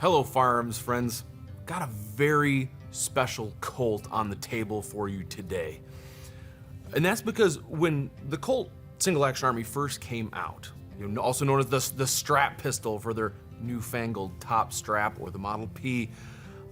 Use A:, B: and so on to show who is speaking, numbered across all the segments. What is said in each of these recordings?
A: Hello, firearms friends. Got a very special Colt on the table for you today. And that's because when the Colt Single Action Army first came out, also known as the strap pistol for their newfangled top strap or the Model P,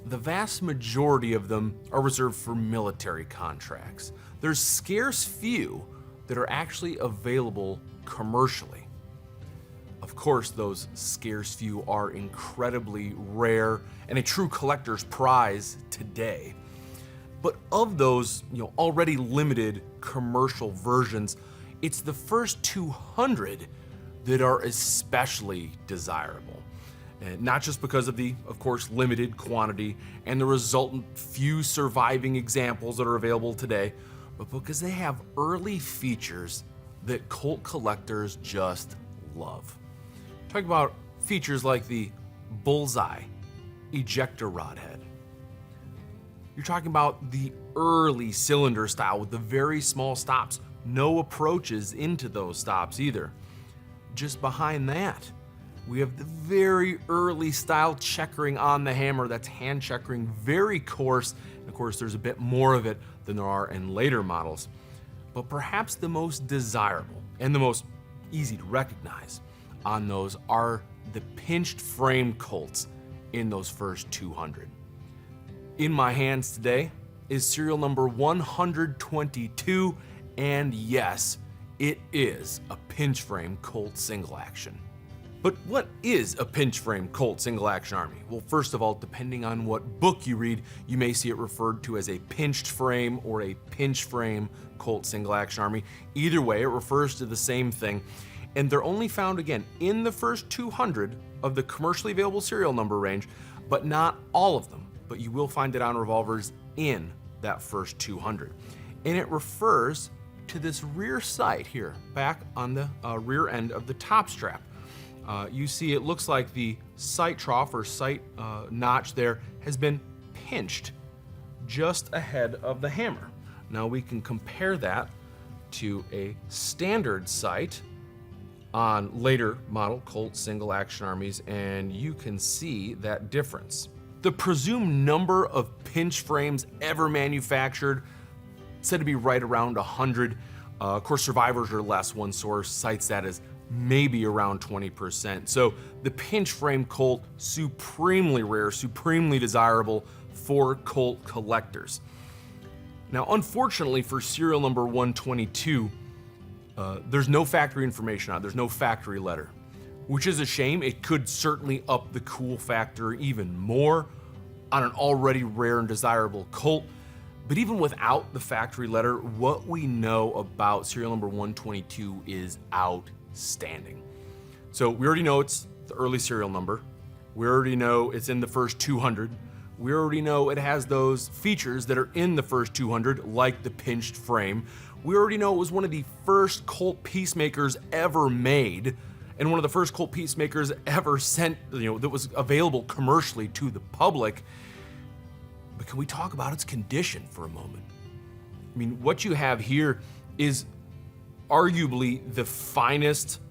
A: the vast majority of them are reserved for military contracts. There's scarce few that are actually available commercially. Of course, those scarce few are incredibly rare and a true collector's prize today. But of those, already limited commercial versions, it's the first 200 that are especially desirable. And not just because of the, of course, limited quantity and the resultant few surviving examples that are available today, but because they have early features that Colt collectors just love. Talk about features like the bullseye ejector rod head. You're talking about the early cylinder style with the very small stops, no approaches into those stops either. Just behind that, we have the very early style checkering on the hammer. That's hand checkering, very coarse. And of course, there's a bit more of it than there are in later models. But perhaps the most desirable and the most easy to recognize on those are the pinched frame Colts in those first 200. In my hands today is serial number 122, and yes, it is a pinch frame Colt Single Action. But what is a pinch frame Colt Single Action Army? Well, first of all, depending on what book you read, you may see it referred to as a pinched frame or a pinch frame Colt Single Action Army. Either way, it refers to the same thing. And they're only found, again, in the first 200 of the commercially available serial number range, but not all of them. But you will find it on revolvers in that first 200. And it refers to this rear sight here, back on the rear end of the top strap. You see it looks like the sight trough or sight notch there has been pinched just ahead of the hammer. Now we can compare that to a standard sight on later model Colt Single Action Armies, and you can see that difference. The presumed number of pinch frames ever manufactured said to be right around 100. Of course, survivors are less. One source cites that as maybe around 20%. So the pinch frame Colt, supremely rare, supremely desirable for Colt collectors. Now, unfortunately for serial number 122, there's no factory information on it. There's no factory letter, which is a shame. It could certainly up the cool factor even more on an already rare and desirable Colt. But even without the factory letter, what we know about serial number 122 is outstanding. So we already know it's the early serial number. We already know it's in the first 200. We already know it has those features that are in the first 200, like the pinched frame. We already know it was one of the first Colt Peacemakers ever made, and one of the first Colt Peacemakers ever sent, that was available commercially to the public. But can we talk about its condition for a moment? I mean, what you have here is arguably the finest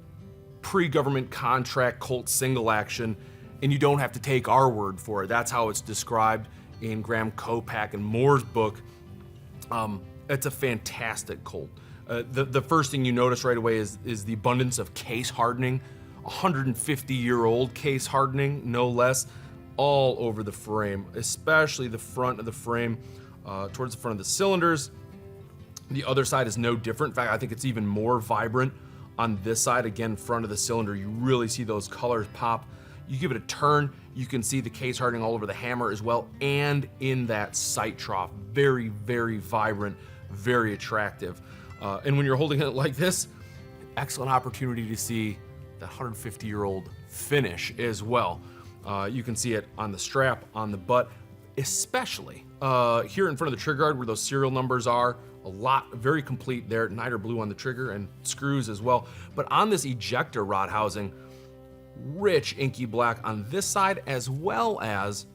A: pre-government contract Colt Single Action, and you don't have to take our word for it. That's how it's described in Graham Kopak and Moore's book. It's a fantastic Colt. The first thing you notice right away is the abundance of case hardening, 150-year-old case hardening, no less, all over the frame, especially the front of the frame, towards the front of the cylinders. The other side is no different. In fact, I think it's even more vibrant on this side. Again, front of the cylinder, you really see those colors pop. You give it a turn, you can see the case hardening all over the hammer as well, and in that sight trough. Very, very vibrant, very attractive. And when you're holding it like this, excellent opportunity to see the 150-year-old finish as well. You can see it on the strap, on the butt, especially here in front of the trigger guard where those serial numbers are. A lot, very complete there, niter blue on the trigger and screws as well. But on this ejector rod housing, rich inky black on this side as well as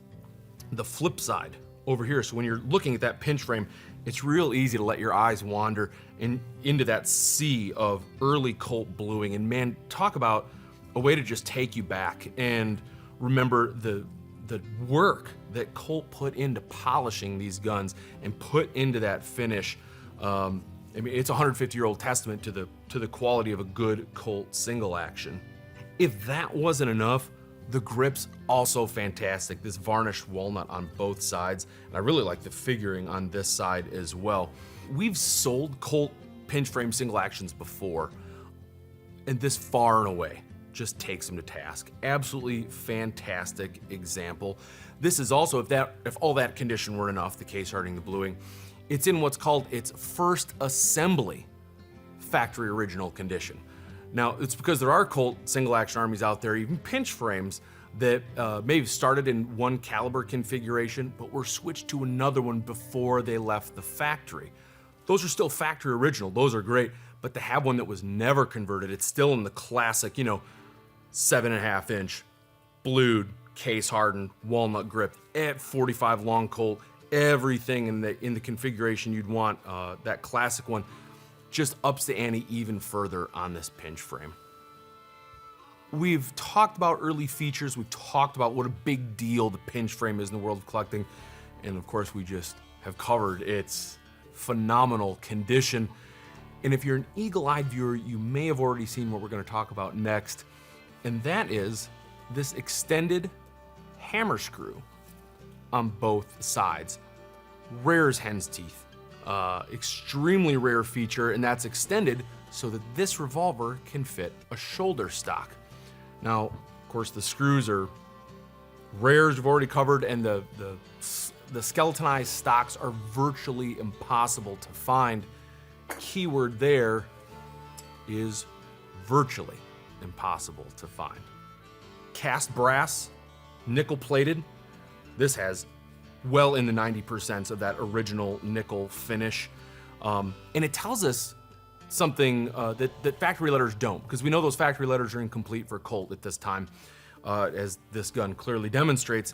A: the flip side over here. So when you're looking at that pinch frame, it's real easy to let your eyes wander into that sea of early Colt bluing. And man, talk about a way to just take you back and remember the the work that Colt put into polishing these guns and put into that finish, I mean, it's a 150-year-old testament to the quality of a good Colt single action. If that wasn't enough, the grip's also fantastic. This varnished walnut on both sides, and I really like the figuring on this side as well. We've sold Colt pinch frame single actions before, and this far and away just takes them to task. Absolutely fantastic example. This is also, if all that condition weren't enough, the case hardening, the bluing, it's in what's called its first assembly factory original condition. Now, it's because there are Colt single action armies out there, even pinch frames, that may have started in one caliber configuration, but were switched to another one before they left the factory. Those are still factory original, those are great, but to have one that was never converted, it's still in the classic, 7.5 inch, blued, case hardened, walnut grip, at 45 long Colt, everything in the configuration you'd want, that classic one, just ups the ante even further on this pinch frame. We've talked about early features, we've talked about what a big deal the pinch frame is in the world of collecting, and of course we just have covered its phenomenal condition. And if you're an eagle-eyed viewer, you may have already seen what we're going to talk about next, and that is this extended hammer screw on both sides. Rare as hen's teeth. Extremely rare feature, and that's extended so that this revolver can fit a shoulder stock. Now, of course, the screws are rare, as we've already covered, and the skeletonized stocks are virtually impossible to find. Keyword there is virtually impossible to find. Cast brass, nickel plated. This has well in the 90% of that original nickel finish. And it tells us something that factory letters don't, because we know those factory letters are incomplete for Colt at this time, as this gun clearly demonstrates.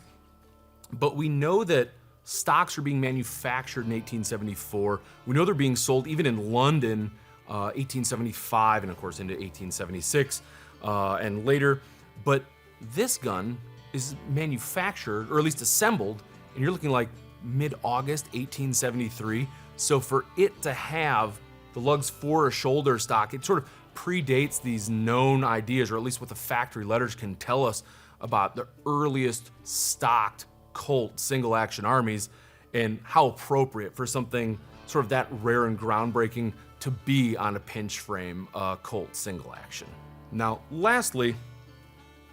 A: But we know that stocks are being manufactured in 1874. We know they're being sold even in London, 1875, and of course into 1876 and later. But this gun is manufactured, or at least assembled, and you're looking like mid-August 1873. So for it to have the lugs for a shoulder stock, it sort of predates these known ideas, or at least what the factory letters can tell us about the earliest stocked Colt single action armies, and how appropriate for something sort of that rare and groundbreaking to be on a pinch frame Colt single action. Now, lastly,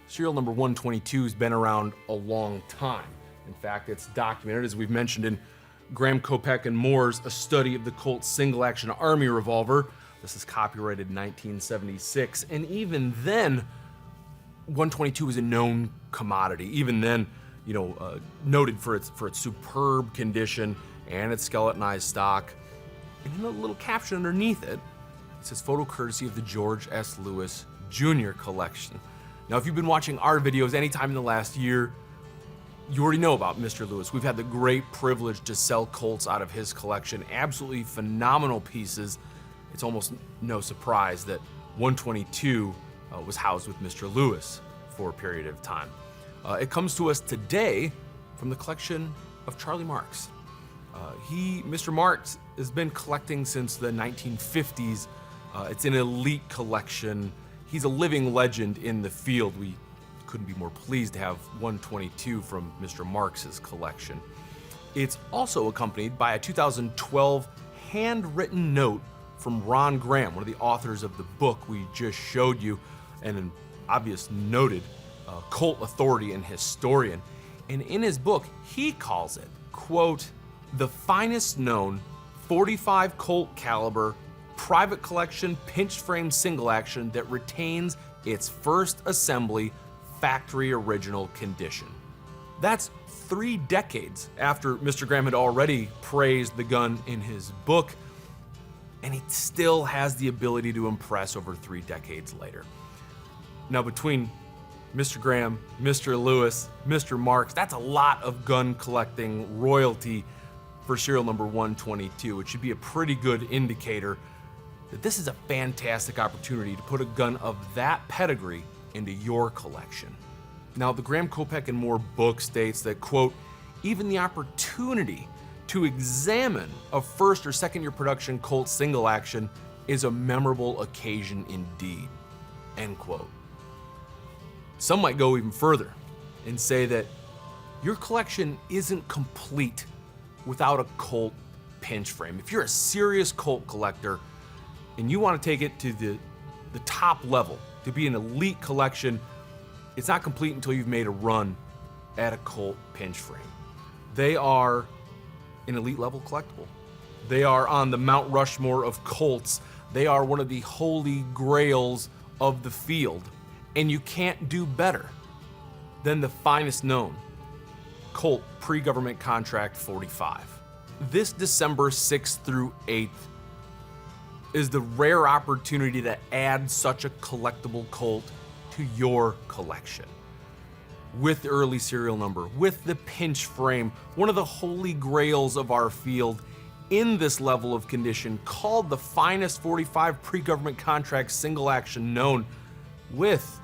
A: serial number 122 has been around a long time. In fact, it's documented, as we've mentioned, in Graham Kopec and Moore's A Study of the Colt Single Action Army Revolver. This is copyrighted in 1976, and even then, 122 is a known commodity. Even then, noted for its superb condition and its skeletonized stock. And in a little caption underneath it, it says photo courtesy of the George S. Lewis Jr. collection. Now, if you've been watching our videos anytime in the last year, you already know about Mr. Lewis. We've had the great privilege to sell Colts out of his collection. Absolutely phenomenal pieces. It's almost no surprise that 122 was housed with Mr. Lewis for a period of time. It comes to us today from the collection of Charlie Marks. Mr. Marks, has been collecting since the 1950s. It's an elite collection. He's a living legend in the field. We couldn't be more pleased to have 122 from Mr. Marks's collection. It's also accompanied by a 2012 handwritten note from Ron Graham, one of the authors of the book we just showed you, and an obvious noted Colt authority and historian. And in his book, he calls it, quote, the finest known 45 Colt caliber private collection pinch frame single action that retains its first assembly factory original condition. That's 3 decades after Mr. Graham had already praised the gun in his book, and it still has the ability to impress over 3 decades later. Now, between Mr. Graham, Mr. Lewis, Mr. Marks, that's a lot of gun collecting royalty for serial number 122. It should be a pretty good indicator that this is a fantastic opportunity to put a gun of that pedigree into your collection. Now, the Graham Kopek and Moore book states that, quote, even the opportunity to examine a first or second year production Colt single action is a memorable occasion indeed, end quote. Some might go even further and say that your collection isn't complete without a Colt pinch frame. If you're a serious Colt collector and you want to take it to the top level, to be an elite collection, it's not complete until you've made a run at a Colt pinch frame. They are an elite level collectible. They are on the Mount Rushmore of Colts. They are one of the holy grails of the field. And you can't do better than the finest known Colt pre-government contract 45. This December 6th through 8th is the rare opportunity to add such a collectible Colt to your collection. With the early serial number, with the pinch frame, one of the holy grails of our field, in this level of condition, called the finest 45 pre-government contract single action known, with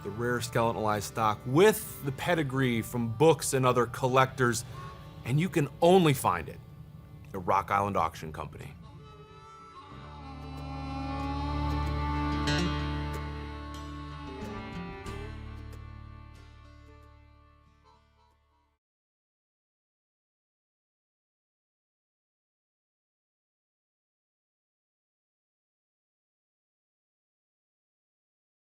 A: the rare skeletonalized stock, with the pedigree from books and other collectors, and you can only find it at Rock Island Auction Company.